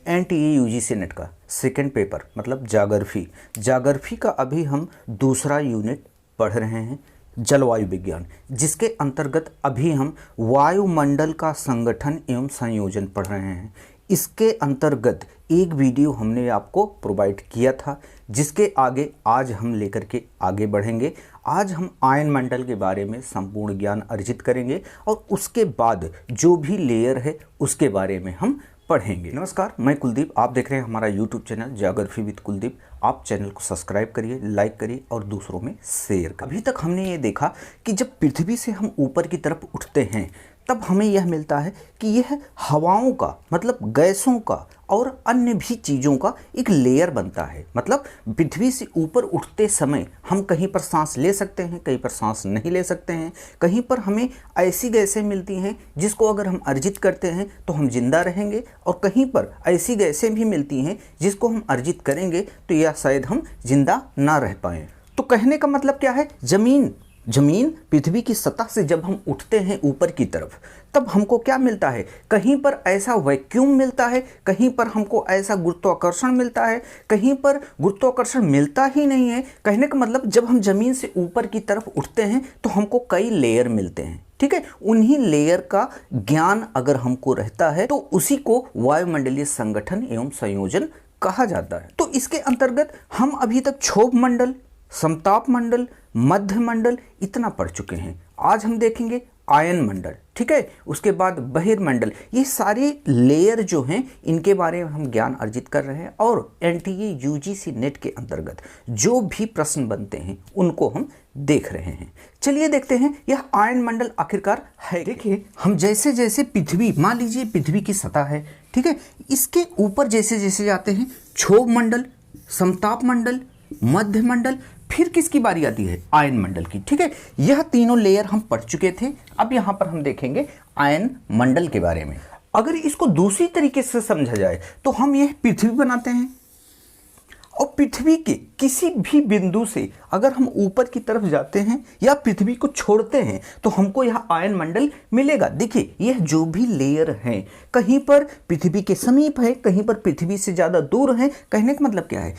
NTA UGC net का second paper मतलब जाग्रफी का अभी हम दूसरा यूनिट पढ़ रहे हैं, जलवायु विज्ञान, जिसके अंतर्गत अभी हम वायुमंडल का संगठन एवं संयोजन पढ़ रहे हैं। इसके अंतर्गत एक वीडियो हमने आपको प्रोवाइड किया था, जिसके आगे आज हम लेकर के आगे बढ़ेंगे। आज हम आयन मंडल के बारे में संपूर्ण ज्ञान अर्जित करेंगे और उसके बाद जो भी लेयर है उसके बारे में हम पढ़ेंगे। नमस्कार, मैं कुलदीप, आप देख रहे हैं हमारा YouTube channel geography with Kuldeep. आप चैनल को सब्सक्राइब करिए, लाइक करिए और दूसरों में शेयर करिए। अभी तक हमने ये देखा कि जब पृथ्वी से हम ऊपर की तरफ उठते हैं तब हमें यह मिलता है कि यह हवाओं का मतलब गैसों का और अन्य भी चीज़ों का एक लेयर बनता है। मतलब पृथ्वी से ऊपर उठते समय हम कहीं पर सांस ले सकते हैं, कहीं पर सांस नहीं ले सकते हैं। कहीं पर हमें ऐसी गैसें मिलती हैं जिसको अगर हम अर्जित करते हैं तो हम जिंदा रहेंगे, और कहीं पर ऐसी गैसें भी मिलती हैं जिसको हम अर्जित करेंगे तो या शायद हम जिंदा ना रह पाएँ। तो कहने का मतलब क्या है, जमीन पृथ्वी की सतह से जब हम उठते हैं ऊपर की तरफ तब हमको क्या मिलता है, कहीं पर ऐसा वैक्यूम मिलता है, कहीं पर हमको ऐसा गुरुत्वाकर्षण मिलता है, कहीं पर गुरुत्वाकर्षण मिलता ही नहीं है। कहने का मतलब जब हम जमीन से ऊपर की तरफ उठते हैं तो हमको कई लेयर मिलते हैं, ठीक है। उन्हीं लेयर का ज्ञान अगर हमको रहता है तो उसी को वायुमंडलीय संगठन एवं संयोजन कहा जाता है। तो इसके अंतर्गत हम अभी तक क्षोभ मंडल, समताप मंडल, मध्य मंडल इतना पढ़ चुके हैं। आज हम देखेंगे आयन मंडल, ठीक है। उसके बाद बहिर्मंडल, ये सारे लेयर जो हैं इनके बारे में हम ज्ञान अर्जित कर रहे हैं, और एनटीए यूजीसी नेट के अंतर्गत जो भी प्रश्न बनते हैं उनको हम देख रहे हैं। चलिए देखते हैं यह आयन मंडल आखिरकार है। देखिए, हम जैसे जैसे पृथ्वी, मान लीजिए पृथ्वी की सतह है, ठीक है, इसके ऊपर जैसे जैसे जाते हैं क्षोभ मंडल, समताप मंडल, मध्य मंडल, फिर किसकी बारी आती है, आयन मंडल की, ठीक है। यह तीनों लेयर हम पढ़ चुके थे। अब यहां पर हम देखेंगे आयन मंडल के बारे में। अगर इसको दूसरी तरीके से समझा जाए तो हम यह पृथ्वी बनाते हैं, और पृथ्वी के किसी भी बिंदु से अगर हम ऊपर की तरफ जाते हैं या पृथ्वी को छोड़ते हैं तो हमको यह आयन मंडल मिलेगा। देखिए, यह जो भी लेयर हैं कहीं पर पृथ्वी के समीप है, कहीं पर पृथ्वी से ज़्यादा दूर है। कहने का मतलब क्या है,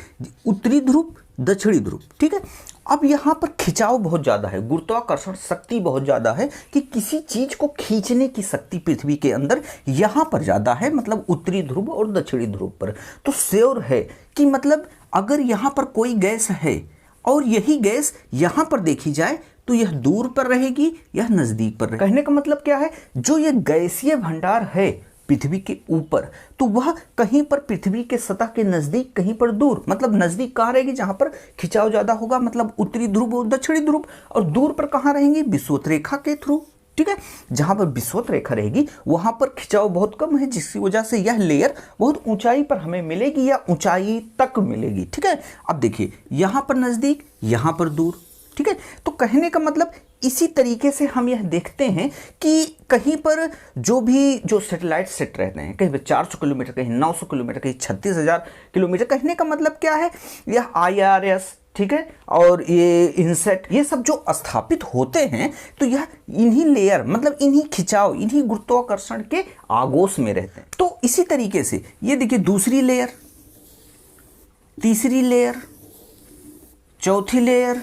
उत्तरी ध्रुव, दक्षिणी ध्रुव, ठीक है। अब यहाँ पर खिंचाव बहुत ज़्यादा है, गुरुत्वाकर्षण शक्ति बहुत ज़्यादा है कि किसी चीज़ को खींचने की शक्ति पृथ्वी के अंदर यहाँ पर ज़्यादा है, मतलब उत्तरी ध्रुव और दक्षिणी ध्रुव पर। तो श्योर है कि मतलब अगर यहाँ पर कोई गैस है और यही गैस यहाँ पर देखी जाए तो यह दूर पर रहेगी, यह नज़दीक पर रहेगी। कहने का मतलब क्या है, जो ये गैसीय भंडार है पृथ्वी के ऊपर तो वह कहीं पर पृथ्वी के सतह के नज़दीक, कहीं पर दूर। मतलब नज़दीक कहाँ रहेगी, जहाँ पर खिंचाव ज़्यादा होगा, मतलब उत्तरी ध्रुव और दक्षिणी ध्रुव, और दूर पर कहाँ रहेंगी, विषुवत रेखा के थ्रू, ठीक है। जहाँ पर विषुवत रेखा रहेगी वहाँ पर खिंचाव बहुत कम है, जिसकी वजह से यह लेयर बहुत ऊंचाई पर हमें मिलेगी या ऊंचाई तक मिलेगी, ठीक है। अब देखिए, यहाँ पर नज़दीक, यहाँ पर दूर, ठीक है। तो कहने का मतलब इसी तरीके से हम यह देखते हैं कि कहीं पर जो सैटेलाइट सेट रहते हैं, कहीं पर 400 किलोमीटर, कहीं 900 किलोमीटर, कहीं 36,000 किलोमीटर। कहने का मतलब क्या है, यह IRS, ठीक है, और ये इनसेट, ये सब जो स्थापित होते हैं तो यह इन्हीं लेयर मतलब इन्हीं खिंचाव, इन्हीं गुरुत्वाकर्षण के आगोश में रहते हैं। तो इसी तरीके से ये देखिए, दूसरी लेयर, तीसरी लेयर, चौथी लेयर,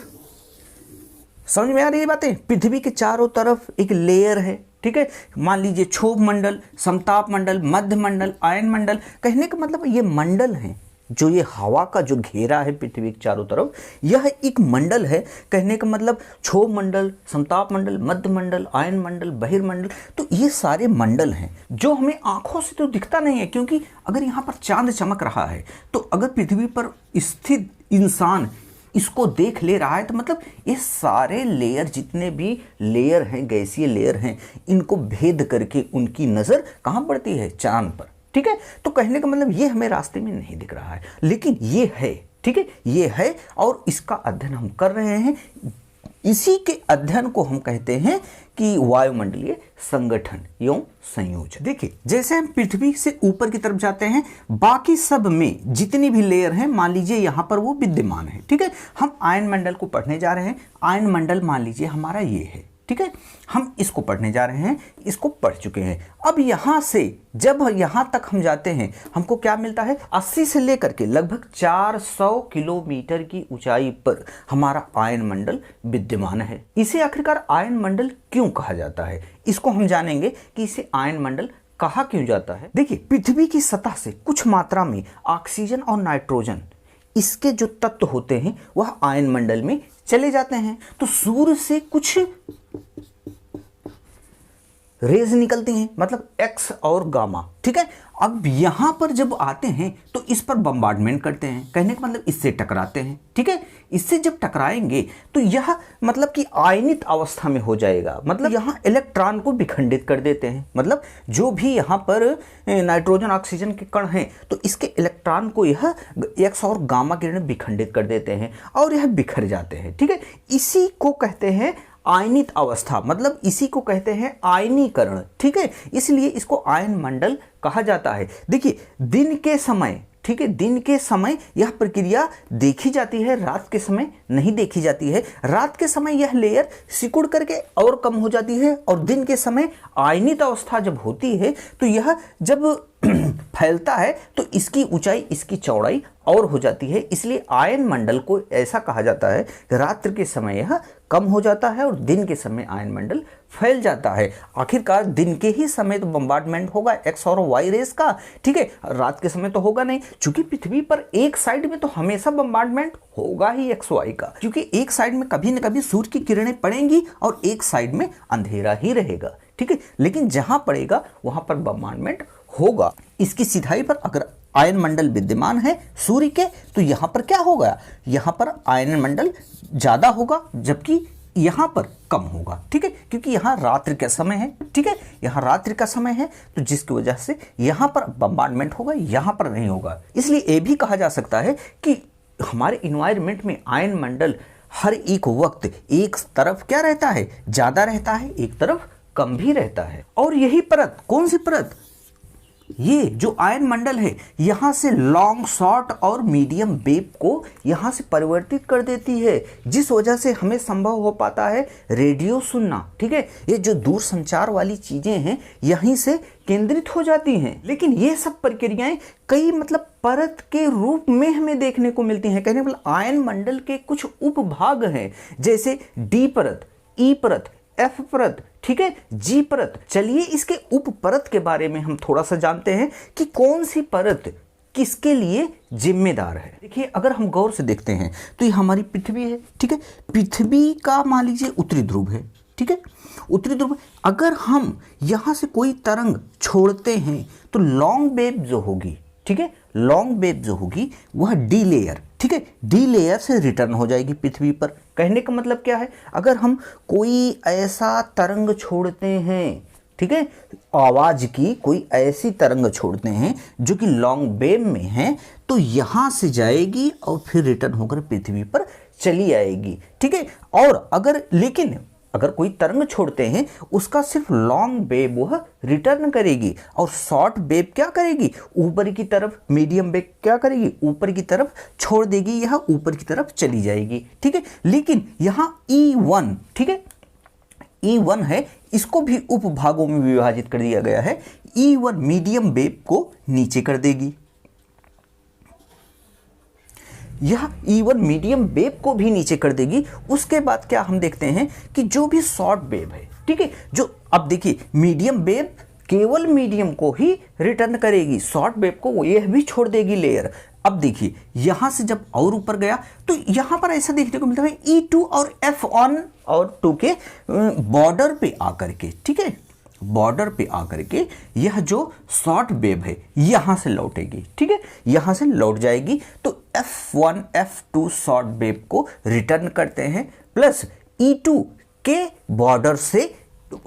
समझ में आ रही है बातें। पृथ्वी के चारों तरफ एक लेयर है, ठीक है। मान लीजिए क्षोभ मंडल, समताप मंडल, मध्य मंडल, आयन मंडल। कहने का मतलब ये मंडल है, जो ये हवा का जो घेरा है पृथ्वी के चारों तरफ, यह एक मंडल है। कहने का मतलब क्षोभ मंडल, समताप मंडल, मध्य मंडल, आयन मंडल, बहिर्मंडल, तो ये सारे मंडल हैं जो हमें आंखों से तो दिखता नहीं है, क्योंकि अगर यहाँ पर चांद चमक रहा है तो अगर पृथ्वी पर स्थित इंसान इसको देख ले रहा है तो मतलब ये सारे लेयर, जितने भी लेयर हैं, गैसीय लेयर हैं, इनको भेद करके उनकी नज़र कहाँ पड़ती है, चांद पर, ठीक है। तो कहने का मतलब ये हमें रास्ते में नहीं दिख रहा है, लेकिन ये है, ठीक है, ये है, और इसका अध्ययन हम कर रहे हैं। इसी के अध्ययन को हम कहते हैं कि वायुमंडलीय संगठन एवं संयोजन। देखिए, जैसे हम पृथ्वी से ऊपर की तरफ जाते हैं, बाकी सब में जितनी भी लेयर हैं मान लीजिए यहाँ पर वो विद्यमान है, ठीक है। हम आयन मंडल को पढ़ने जा रहे हैं। आयन मंडल मान लीजिए हमारा ये है, ठीक है, हम इसको पढ़ने जा रहे हैं, इसको पढ़ चुके हैं। अब यहाँ से जब यहाँ तक हम जाते हैं हमको क्या मिलता है, 80 से लेकर के लगभग 400 किलोमीटर की ऊंचाई पर हमारा आयन मंडल विद्यमान है। इसे आखिरकार आयन मंडल क्यों कहा जाता है, इसको हम जानेंगे कि इसे आयन मंडल कहा क्यों जाता है। देखिए, पृथ्वी की सतह से कुछ मात्रा में ऑक्सीजन और नाइट्रोजन, इसके जो तत्व होते हैं वह आयन मंडल में चले जाते हैं। तो सूर्य से कुछ रेज निकलती हैं, मतलब एक्स और गामा, ठीक है। अब यहां पर जब आते हैं तो इस पर बम्बार्डमेंट करते हैं, कहने का मतलब इससे टकराते हैं, ठीक है। इससे जब टकराएंगे तो यह मतलब कि आयनित अवस्था में हो जाएगा, मतलब यहां इलेक्ट्रॉन को विखंडित कर देते हैं। मतलब जो भी यहां पर नाइट्रोजन ऑक्सीजन के कण हैं तो इसके इलेक्ट्रॉन को यह एक्स और गामा किरण विखंडित कर देते हैं और यह बिखर जाते हैं, ठीक है। इसी को कहते हैं आयनित अवस्था, मतलब इसी को कहते हैं आयनीकरण, ठीक है। इसलिए इसको आयन मंडल कहा जाता है। देखिए, दिन के समय, ठीक है, दिन के समय यह प्रक्रिया देखी जाती है, रात के समय नहीं देखी जाती है। रात के समय यह लेयर सिकुड़ करके और कम हो जाती है और दिन के समय आयनित अवस्था जब होती है तो यह जब फैलता है तो इसकी ऊंचाई, इसकी चौड़ाई और हो जाती है। इसलिए आयन मंडल को ऐसा कहा जाता है कि रात्रि के समय यह कम हो जाता है और दिन के समय आयन मंडल फैल जाता है। आखिरकार दिन के ही समय तो बम्बार्डमेंट होगा एक्स और वाई रेस का, ठीक है, रात के समय तो होगा नहीं, क्योंकि पृथ्वी पर एक साइड में तो हमेशा बम्बार्डमेंट होगा ही एक्स वाई का, क्योंकि एक साइड में कभी न कभी सूर्य की किरणें पड़ेंगी और एक साइड में अंधेरा ही रहेगा, ठीक है। लेकिन जहां पड़ेगा वहां पर बम्बार्डमेंट होगा। इसकी सिधाई पर अगर आयन मंडल विद्यमान है सूर्य के तो यहां पर क्या होगा, यहां पर आयन मंडल ज्यादा होगा जबकि यहां पर कम होगा, ठीक है, क्योंकि यहां रात्रि का समय है, ठीक है, यहां रात्रि का समय है तो जिसकी वजह से यहां पर बम्बार्डमेंट होगा, यहां पर नहीं होगा। इसलिए यह भी कहा जा सकता है कि हमारे इन्वायरमेंट में आयन मंडल हर एक वक्त एक तरफ क्या रहता है, ज्यादा रहता है, एक तरफ कम भी रहता है। और यही परत, कौन सी परत, ये जो आयन मंडल है यहां से लॉन्ग, शॉर्ट और मीडियम वेव को यहां से परिवर्तित कर देती है, जिस वजह से हमें संभव हो पाता है रेडियो सुनना, ठीक है। ये जो दूर संचार वाली चीजें हैं यहीं से केंद्रित हो जाती हैं। लेकिन ये सब प्रक्रियाएं कई मतलब परत के रूप में हमें देखने को मिलती हैं। कहने मतलब आयन मंडल के कुछ उपभाग हैं, जैसे डी परत, ई परत, एफ परत, ठीक है, जी परत। चलिए इसके उप परत के बारे में हम थोड़ा सा जानते हैं कि कौन सी परत किसके लिए जिम्मेदार है। देखिए, अगर हम गौर से देखते हैं तो ये हमारी पृथ्वी है, ठीक है। पृथ्वी का मान लीजिए उत्तरी ध्रुव है, ठीक है, उत्तरी ध्रुव। अगर हम यहां से कोई तरंग छोड़ते हैं तो लॉन्ग वेव जो होगी, ठीक है, लॉन्ग वेव जो होगी वह डी लेयर, ठीक है, डी लेयर से रिटर्न हो जाएगी पृथ्वी पर। कहने का मतलब क्या है, अगर हम कोई ऐसा तरंग छोड़ते हैं, ठीक है, आवाज की कोई ऐसी तरंग छोड़ते हैं जो कि लॉन्ग वेव में है तो यहां से जाएगी और फिर रिटर्न होकर पृथ्वी पर चली आएगी, ठीक है। और अगर कोई तरंग छोड़ते हैं उसका सिर्फ लॉन्ग वेव वह रिटर्न करेगी और शॉर्ट वेव क्या करेगी, ऊपर की तरफ, मीडियम वेव क्या करेगी, ऊपर की तरफ छोड़ देगी, यह ऊपर की तरफ चली जाएगी, ठीक है। लेकिन यहाँ E1, ठीक है, E1 है, इसको भी उपभागों में विभाजित कर दिया गया है। E1 मीडियम वेव को नीचे कर देगी, यह E1 मीडियम वेव को भी नीचे कर देगी। उसके बाद क्या हम देखते हैं कि जो भी शॉर्ट वेव है, ठीक है, जो अब देखिए मीडियम वेव केवल मीडियम को ही रिटर्न करेगी, शॉर्ट वेव को यह भी छोड़ देगी लेयर। अब देखिए यहां से जब और ऊपर गया तो यहां पर ऐसा देखने को मिलता है E2 और F1 और 2 के बॉर्डर पे आकर के, ठीक है, बॉर्डर पे आकर के यह जो शॉर्ट वेव है यहां से लौटेगी, ठीक है, यहां से लौट जाएगी। तो F1 F2 शॉर्ट वेव को रिटर्न करते हैं, प्लस E2 के बॉर्डर से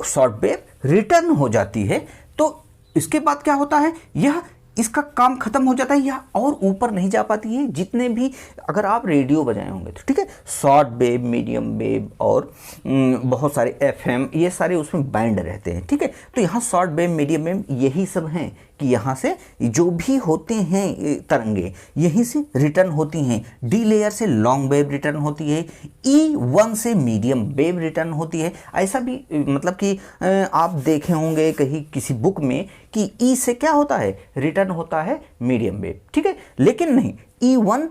शॉर्ट वेव रिटर्न हो जाती है। तो इसके बाद क्या होता है, यह इसका काम खत्म हो जाता है या और ऊपर नहीं जा पाती है। जितने भी अगर आप रेडियो बजाए होंगे तो ठीक है, शॉर्ट वेव, मीडियम वेव और बहुत सारे एफएम, ये सारे उसमें बैंड रहते हैं। ठीक है, तो यहाँ शॉर्ट वेव, मीडियम वेव यही सब हैं कि यहाँ से जो भी होते हैं तरंगे यहीं से रिटर्न होती हैं। डी लेयर से लॉन्ग वेव रिटर्न होती है, E1 से मीडियम वेव रिटर्न होती है। ऐसा भी मतलब कि आप देखे होंगे कहीं किसी बुक में कि E से क्या होता है, रिटर्न होता है मीडियम वेव। ठीक है, लेकिन नहीं, E1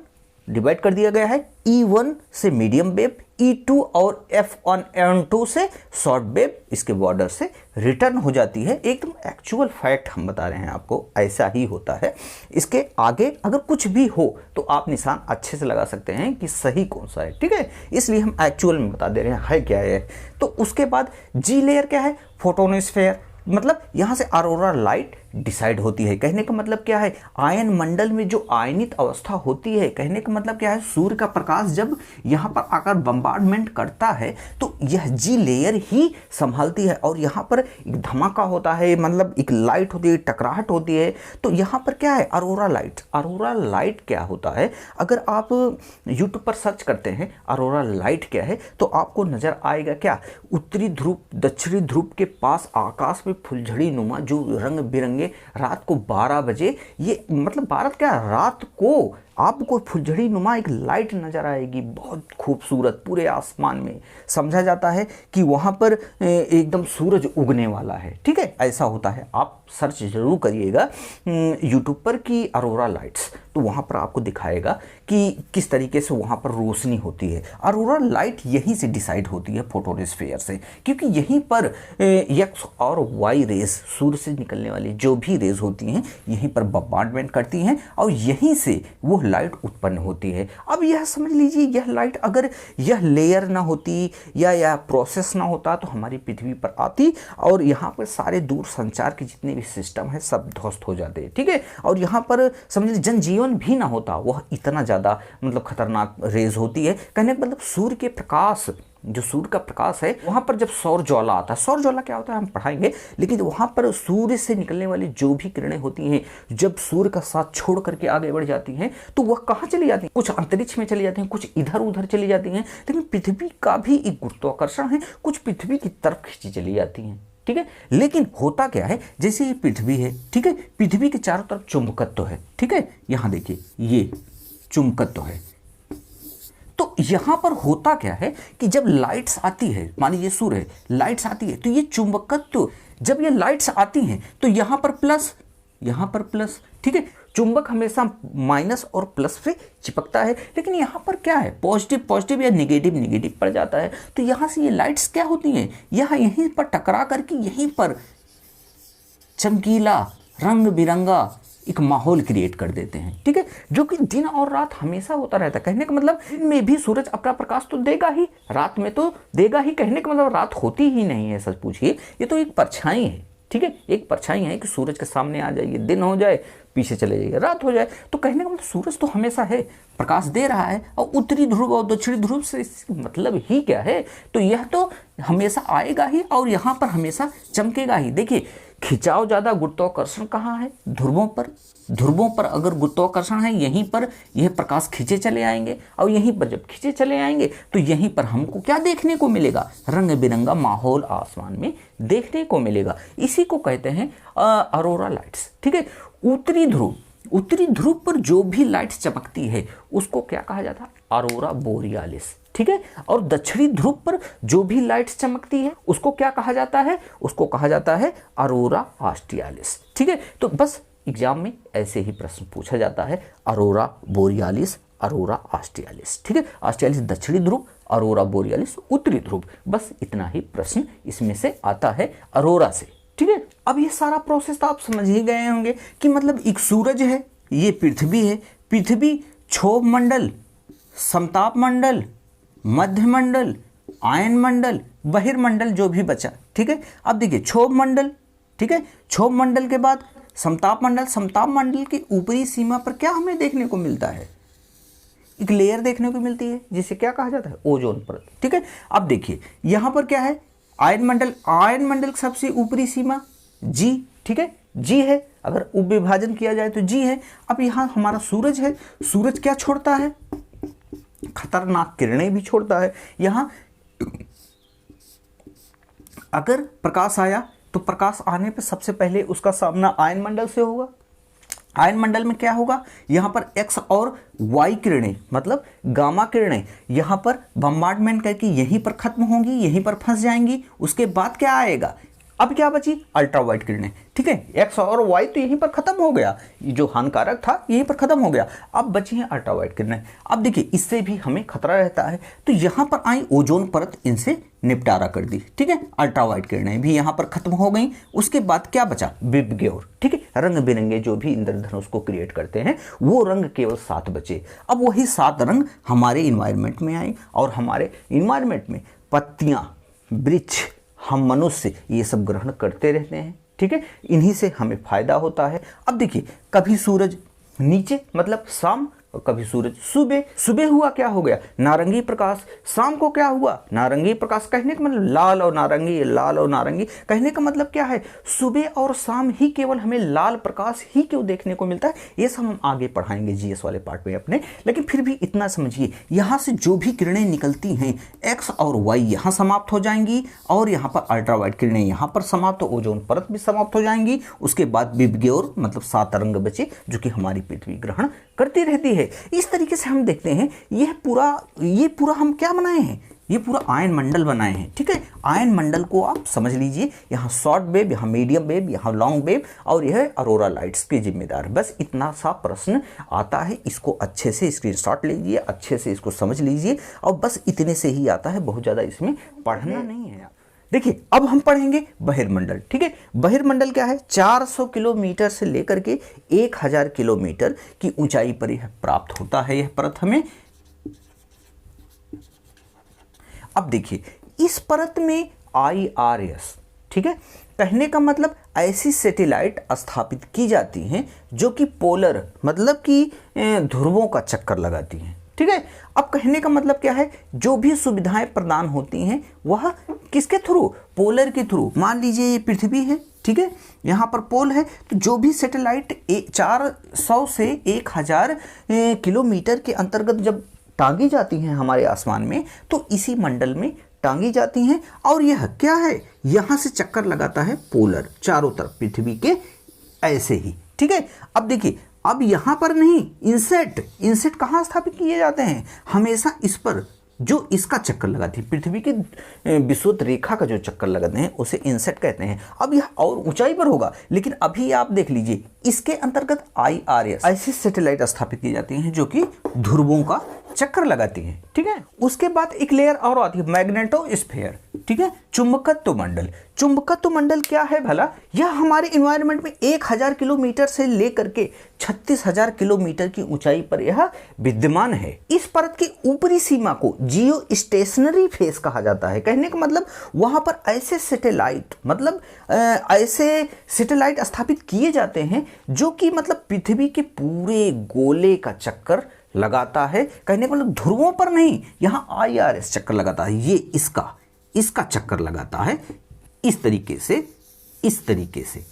डिवाइड कर दिया गया है, E1 से मीडियम वेव, E2 और F1 N2 से शॉर्ट वेव इसके बॉर्डर से रिटर्न हो जाती है। एकदम एक्चुअल फैक्ट हम बता रहे हैं आपको, ऐसा ही होता है। इसके आगे अगर कुछ भी हो तो आप निशान अच्छे से लगा सकते हैं कि सही कौन सा है। ठीक है, इसलिए हम एक्चुअल में बता दे रहे हैं है क्या है। तो उसके बाद जी लेयर क्या है, फोटोनोस्फेयर, मतलब यहाँ से अरोरा लाइट डिसाइड होती है। कहने का मतलब क्या है, आयन मंडल में जो आयनित अवस्था होती है, कहने का मतलब क्या है, सूर्य का प्रकाश जब यहाँ पर आकर बम्बार्डमेंट करता है तो यह जी लेयर ही संभालती है और यहाँ पर एक धमाका होता है, मतलब एक लाइट होती है, टकराहट होती है। तो यहाँ पर क्या है, अरोरा लाइट। अरोरा लाइट क्या होता है, अगर आप यूट्यूब पर सर्च करते हैं अरोरा लाइट क्या है तो आपको नजर आएगा क्या, उत्तरी ध्रुव दक्षिणी ध्रुव के पास आकाश में फुलझड़ी नुमा जो रंग बिरंगे रात को 12 बजे, ये मतलब भारत क्या, रात को आपको फुलझड़ी नुमा एक लाइट नजर आएगी, बहुत खूबसूरत, पूरे आसमान में। समझा जाता है कि वहां पर एकदम सूरज उगने वाला है। ठीक है, ऐसा होता है। आप सर्च जरूर करिएगा यूट्यूब पर कि अरोरा लाइट्स, तो वहां पर आपको दिखाएगा कि किस तरीके से वहां पर रोशनी होती है। अरोरा लाइट यहीं से डिसाइड होती है, फोटोस्फीयर से, क्योंकि यहीं पर एक्स और वाई रेज, सूर्य से निकलने वाली जो भी रेज होती हैं यहीं पर बम्बार्डमेंट करती हैं और यहीं से वो लाइट उत्पन्न होती है। अब यह समझ लीजिए, यह लाइट अगर यह लेयर ना होती या यह प्रोसेस ना होता तो हमारी पृथ्वी पर आती और यहाँ पर सारे दूर संचार के जितने भी सिस्टम है सब ध्वस्त हो जाते। ठीक है, और यहाँ पर समझ लीजिए जनजीवन भी ना होता, वह इतना ज़्यादा मतलब खतरनाक रेज होती है। कहने का मतलब सूर्य के प्रकाश, जो सूर्य का प्रकाश है, वहां पर जब सौर ज्वाला आता है, सौर ज्वाला क्या होता है हम पढ़ाएंगे, लेकिन वहां पर सूर्य से निकलने वाली जो भी किरणें होती हैं, जब सूर्य का साथ छोड़ करके आगे बढ़ जाती हैं तो वह कहाँ चली जाती हैं, कुछ अंतरिक्ष में चली जाती हैं, कुछ इधर उधर चली जाती हैं। लेकिन पृथ्वी का भी एक गुरुत्वाकर्षण है, कुछ पृथ्वी की तरफ खींची चली जाती हैं। ठीक है, लेकिन होता क्या है, जैसे ये पृथ्वी है, ठीक है, पृथ्वी के चारों तरफ चुंबकत्व है। ठीक है, यहां देखिए ये चुंबकत्व है। तो यहां पर होता क्या है कि जब लाइट्स आती है, मान लीजिए सूर्य है, लाइट्स आती है तो ये चुंबकत्व, जब ये लाइट्स आती हैं तो यहां पर प्लस, यहां पर प्लस। ठीक है, चुंबक हमेशा माइनस और प्लस से चिपकता है, लेकिन यहाँ पर क्या है, पॉजिटिव पॉजिटिव या नेगेटिव नेगेटिव पड़ जाता है। तो यहाँ से ये लाइट्स क्या होती हैं, यहाँ यहीं पर टकरा करके यहीं पर चमकीला रंग बिरंगा एक माहौल क्रिएट कर देते हैं। ठीक है, जो कि दिन और रात हमेशा होता रहता है। कहने का मतलब दिन में भी सूरज अपना प्रकाश तो देगा ही, रात में तो देगा ही। कहने का मतलब रात होती ही नहीं है, सच पूछिए, ये तो एक परछाई है। ठीक है, एक परछाई है कि सूरज के सामने आ जाइए, दिन हो जाए, पीछे चले जाइए, रात हो जाए। तो कहने का मतलब सूरज तो हमेशा है, प्रकाश दे रहा है, और उत्तरी ध्रुव और दक्षिणी ध्रुव से मतलब ही क्या है, तो यह तो हमेशा आएगा ही और यहाँ पर हमेशा चमकेगा ही। देखिए, खिंचाव ज़्यादा गुरुत्वाकर्षण कहाँ है, ध्रुवों पर। ध्रुवों पर अगर गुरुत्वाकर्षण है, यहीं पर यह प्रकाश खींचे चले आएंगे, और यहीं पर जब खींचे चले आएंगे तो यहीं पर हमको क्या देखने को मिलेगा, रंग बिरंगा माहौल आसमान में देखने को मिलेगा। इसी को कहते हैं अरोरा लाइट्स। ठीक है, उत्तरी ध्रुव, उत्तरी ध्रुव पर जो भी लाइट चमकती है उसको क्या कहा जाता है, अरोरा बोरियालिस। ठीक है, और दक्षिणी ध्रुव पर जो भी लाइट चमकती है उसको क्या कहा जाता है, उसको कहा जाता है अरोरा ऑस्ट्रियालिस। ठीक है, तो बस एग्जाम में ऐसे ही प्रश्न पूछा जाता है, अरोरा बोरियालिस, अरोरा ऑस्ट्रियालिस। ठीक है, ऑस्ट्रियालिस दक्षिणी ध्रुव, अरोरा बोरियालिस उत्तरी ध्रुव, बस इतना ही प्रश्न इसमें से आता है अरोरा से। ठीक है, अब ये सारा प्रोसेस तो आप समझ ही गए होंगे कि मतलब एक सूरज है, ये पृथ्वी है, पृथ्वी क्षोभ मंडल, समताप मंडल, मध्य मंडल, आयन मंडल, बहिर्मंडल जो भी बचा। ठीक है, अब देखिए क्षोभ मंडल, ठीक है, क्षोभ मंडल के बाद समताप मंडल। समताप मंडल की ऊपरी सीमा पर क्या हमें देखने को मिलता है, एक लेयर देखने को मिलती है जिसे क्या कहा जाता है, ओजोन परत। ठीक है, अब देखिए यहां पर क्या है, आयन मंडल। आयन मंडल की सबसे ऊपरी सीमा जी, ठीक है, जी है। अगर उपविभाजन किया जाए तो जी है। अब यहाँ हमारा सूरज है, सूरज क्या छोड़ता है? खतरनाक किरणें भी छोड़ता है। यहाँ अगर प्रकाश आया तो प्रकाश आने पर सबसे पहले उसका सामना आयन मंडल से होगा। आयन मंडल में क्या होगा? यहाँ पर एक्स और वाई किरणें मतलब गामा किरणें यहाँ पर बम्बार्डमेंट करके यहीं पर खत्म होंगी, यहीं पर फंस जाएंगी। उसके बाद क्या आएगा? अब क्या बची? अल्ट्रावायलेट किरणें। ठीक है, एक्स और वाई तो यहीं पर खत्म हो गया, जो हानिकारक था यहीं पर खत्म हो गया। अब बची हैं अल्ट्रावायलेट किरणें। अब देखिए इससे भी हमें खतरा रहता है, तो यहाँ पर आई ओजोन परत इनसे निपटारा कर दी। ठीक है, अल्ट्रावायलेट किरणें भी यहाँ पर खत्म हो गई। उसके बाद क्या बचा? विबग्योर। ठीक है, रंग बिरंगे जो भी इंद्रधनुष को क्रिएट करते हैं वो रंग केवल 7 बचे। अब वही 7 रंग हमारे इन्वायरमेंट में आए और हमारे इन्वायरमेंट में पत्तियाँ, वृक्ष, हम मनुष्य ये सब ग्रहण करते रहते हैं। ठीक है, इन्हीं से हमें फायदा होता है। अब देखिए कभी सूरज नीचे मतलब शाम और कभी सूरज सुबह। सुबह हुआ क्या हो गया? नारंगी प्रकाश। शाम को क्या हुआ? नारंगी प्रकाश। कहने का मतलब लाल और नारंगी, लाल और नारंगी। कहने का मतलब क्या है? सुबह और शाम ही केवल हमें लाल प्रकाश ही क्यों देखने को मिलता है? ये सब हम आगे पढ़ाएंगे जीएस वाले पार्ट में अपने। लेकिन फिर भी इतना समझिए, यहाँ से जो भी किरणें निकलती हैं एक्स और वाई यहाँ समाप्त हो जाएंगी और यहाँ पर अल्ट्रावायलेट किरणें यहाँ पर समाप्त, तो ओजोन परत भी समाप्त हो जाएंगी। उसके बाद विबग्योर मतलब 7 रंग बचे जो कि हमारी पृथ्वी ग्रहण करती रहती है। इस तरीके से हम देखते हैं ये पूरा हम क्या बनाए हैं? ये पूरा आयन मंडल बनाए हैं। ठीक है, आयन मंडल को आप समझ लीजिए, यहाँ शॉर्ट वेव, यहाँ मीडियम वेव, यहाँ लॉन्ग वेव और यह अरोरा लाइट्स के जिम्मेदार है। बस इतना सा प्रश्न आता है, इसको अच्छे से स्क्रीनशॉट लीजिए, अच्छे से इसको समझ लीजिए और बस इतने से ही आता है, बहुत ज़्यादा इसमें पढ़ना नहीं है। देखिए अब हम पढ़ेंगे बहिर्मंडल। ठीक है, बहिर्मंडल क्या है? 400 किलोमीटर से लेकर के 1000 किलोमीटर की ऊंचाई पर यह प्राप्त होता है, यह परत हमें। अब देखिए इस परत में IRS, ठीक है, कहने का मतलब ऐसी सैटेलाइट स्थापित की जाती हैं जो कि पोलर मतलब कि ध्रुवों का चक्कर लगाती हैं। ठीक है, अब कहने का मतलब क्या है? जो भी सुविधाएं प्रदान होती हैं वह किसके थ्रू? पोलर के थ्रू। मान लीजिए ये पृथ्वी है, ठीक है, यहाँ पर पोल है, तो जो भी सैटेलाइट 400 से 1000 किलोमीटर के अंतर्गत जब टांगी जाती हैं हमारे आसमान में, तो इसी मंडल में टांगी जाती हैं और यह क्या है? यहाँ से चक्कर लगाता है पोलर चारों तरफ पृथ्वी के ऐसे ही। ठीक है, अब देखिए अब यहाँ पर नहीं, इनसेट कहाँ स्थापित किए जाते हैं? हमेशा इस पर जो इसका चक्कर लगाती है, पृथ्वी की विषुवत रेखा का जो चक्कर लगाते हैं उसे इनसेट कहते हैं। अब यह और ऊंचाई पर होगा, लेकिन अभी आप देख लीजिए इसके अंतर्गत IRS ऐसी सैटेलाइट स्थापित की जाती हैं जो कि ध्रुवों का चक्कर लगाती हैं। ठीक है, उसके बाद एक लेयर और आती है मैग्नेटोस्फीयर। ठीक है, चुंबकत्व मंडल। चुंबकत्व मंडल क्या है भला? यह हमारे इन्वायरमेंट में 1000 किलोमीटर से लेकर के 36,000 किलोमीटर की ऊंचाई पर यह विद्यमान है। इस परत की ऊपरी सीमा को जियो स्टेशनरी फेस कहा जाता है। कहने का मतलब वहां पर ऐसे सैटेलाइट स्थापित किए जाते हैं जो कि मतलब पृथ्वी के पूरे गोले का चक्कर लगाता है। कहने का मतलब ध्रुवों पर नहीं, यहाँ IRS चक्कर लगाता है, ये इसका चक्कर लगाता है इस तरीके से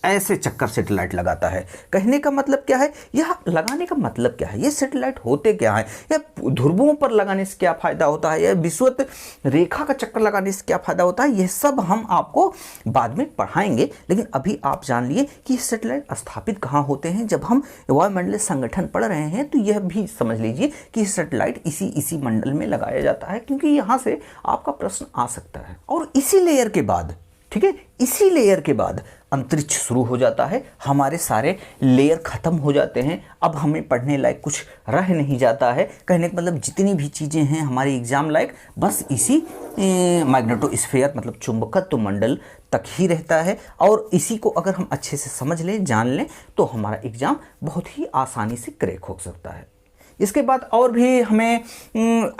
ऐसे चक्कर सैटेलाइट लगाता है। कहने का मतलब क्या है? यह लगाने का मतलब क्या है? ये सैटेलाइट होते क्या है? यह ध्रुवों पर लगाने से क्या फायदा होता है? यह विषुवत रेखा का चक्कर लगाने से क्या फायदा होता है? यह सब हम आपको बाद में पढ़ाएंगे, लेकिन अभी आप जान लिए कि सैटेलाइट स्थापित कहाँ होते हैं। जब हम वायुमंडलीय संगठन पढ़ रहे हैं तो यह भी समझ लीजिए कि सैटेलाइट इसी मंडल में लगाया जाता है, क्योंकि यहाँ से आपका प्रश्न आ सकता है। और इसी लेयर के बाद, ठीक है, इसी लेयर के बाद अंतरिक्ष शुरू हो जाता है। हमारे सारे लेयर खत्म हो जाते हैं, अब हमें पढ़ने लायक कुछ रह नहीं जाता है। कहने का मतलब जितनी भी चीज़ें हैं हमारे एग्जाम लायक बस इसी मैग्नेटोस्फीयर मतलब चुंबकत्व मंडल तक ही रहता है। और इसी को अगर हम अच्छे से समझ लें, जान लें, तो हमारा एग्जाम बहुत ही आसानी से क्रैक हो सकता है। इसके बाद और भी हमें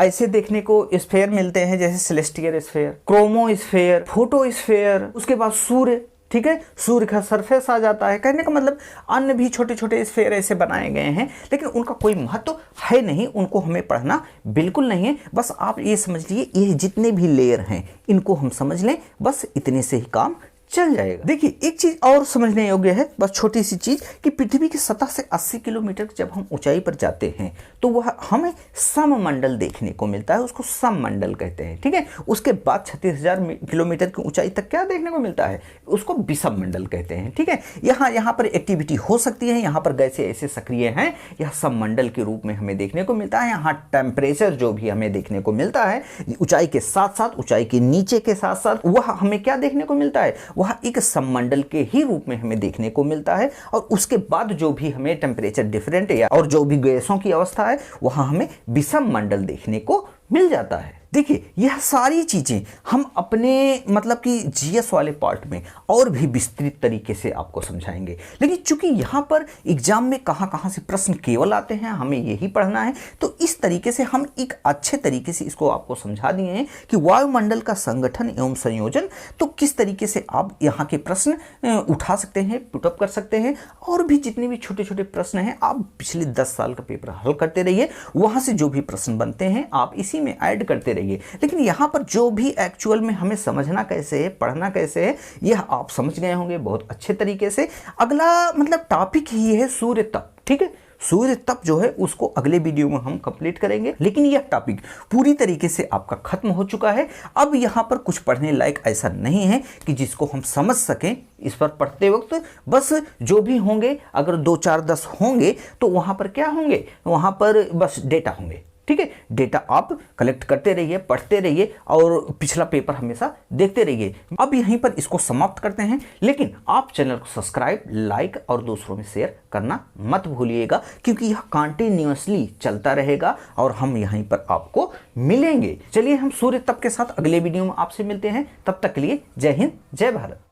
ऐसे देखने को स्फीयर मिलते हैं, जैसे सेलेस्टियल स्फीयर, क्रोमोस्फीयर, फोटोस्फीयर, उसके बाद सूर्य। ठीक है, सूर्य का सरफेस आ जाता है। कहने का मतलब अन्य भी छोटे छोटे स्फीयर ऐसे बनाए गए हैं, लेकिन उनका कोई महत्व है नहीं, उनको हमें पढ़ना बिल्कुल नहीं है। बस आप ये समझ लीजिए ये जितने भी लेयर हैं इनको हम समझ लें, बस इतने से ही काम चल जाएगा। देखिए एक चीज और समझने योग्य है, बस छोटी सी चीज, कि पृथ्वी की सतह से 80 किलोमीटर जब हम ऊंचाई पर जाते हैं तो वह हमें सममंडल देखने को मिलता है, उसको सममंडल कहते हैं। ठीक है, उसके बाद 36,000 किलोमीटर की ऊंचाई तक क्या देखने को मिलता है, उसको विषम मंडल कहते हैं। ठीक है, यहाँ पर एक्टिविटी हो सकती है, यहाँ पर गैसें ऐसे सक्रिय हैं, यह सममंडल के रूप में हमें देखने को मिलता है। यहाँ टेम्परेचर जो भी हमें देखने को मिलता है ऊंचाई के साथ साथ, ऊंचाई के नीचे के साथ साथ, वह हमें क्या देखने को मिलता है, वह एक सममंडल के ही रूप में हमें देखने को मिलता है। और उसके बाद जो भी हमें टेम्परेचर डिफरेंट या और जो भी गैसों की अवस्था है वहां हमें विषम मंडल देखने को मिल जाता है। देखिए यह सारी चीजें हम अपने मतलब कि जीएस वाले पार्ट में और भी विस्तृत तरीके से आपको समझाएंगे, लेकिन चूंकि यहाँ पर एग्जाम में कहाँ से प्रश्न केवल आते हैं, हमें यही पढ़ना है, तो इस तरीके से हम एक अच्छे तरीके से इसको आपको समझा दिए हैं कि वायुमंडल का संगठन एवं संयोजन, तो किस तरीके से आप यहाँ के प्रश्न उठा सकते हैं, पुटअप कर सकते हैं। और भी जितने भी छोटे छोटे प्रश्न हैं आप पिछले 10 साल का पेपर हल करते रहिए, वहां से जो भी प्रश्न बनते हैं आप इसी में ऐड करते रहिए। लेकिन यहां पर जो भी एक्चुअल में हमें समझना कैसे है, पढ़ना कैसे है, यह आप समझ गए होंगे बहुत अच्छे तरीके से। अगला मतलब टॉपिक ही है सूर्य तप। ठीक है, सूर्य तप जो है उसको अगले वीडियो में हम कंप्लीट करेंगे, लेकिन यह टॉपिक पूरी तरीके से आपका खत्म हो चुका है। अब यहाँ पर कुछ पढ़ने लायक ऐसा नहीं है कि जिसको हम समझ सकें इस पर पढ़ते वक्त। बस जो भी होंगे, अगर 2 4 10 होंगे तो वहाँ पर क्या होंगे, वहाँ पर बस डेटा होंगे। ठीक है, डेटा आप कलेक्ट करते रहिए, पढ़ते रहिए और पिछला पेपर हमेशा देखते रहिए। अब यहीं पर इसको समाप्त करते हैं, लेकिन आप चैनल को सब्सक्राइब, लाइक और दूसरों में शेयर करना मत भूलिएगा, क्योंकि यह कंटिन्यूअसली चलता रहेगा और हम यहीं पर आपको मिलेंगे। चलिए हम सूर्य तप के साथ अगले वीडियो में आपसे मिलते हैं, तब तक के लिए जय हिंद, जय भारत।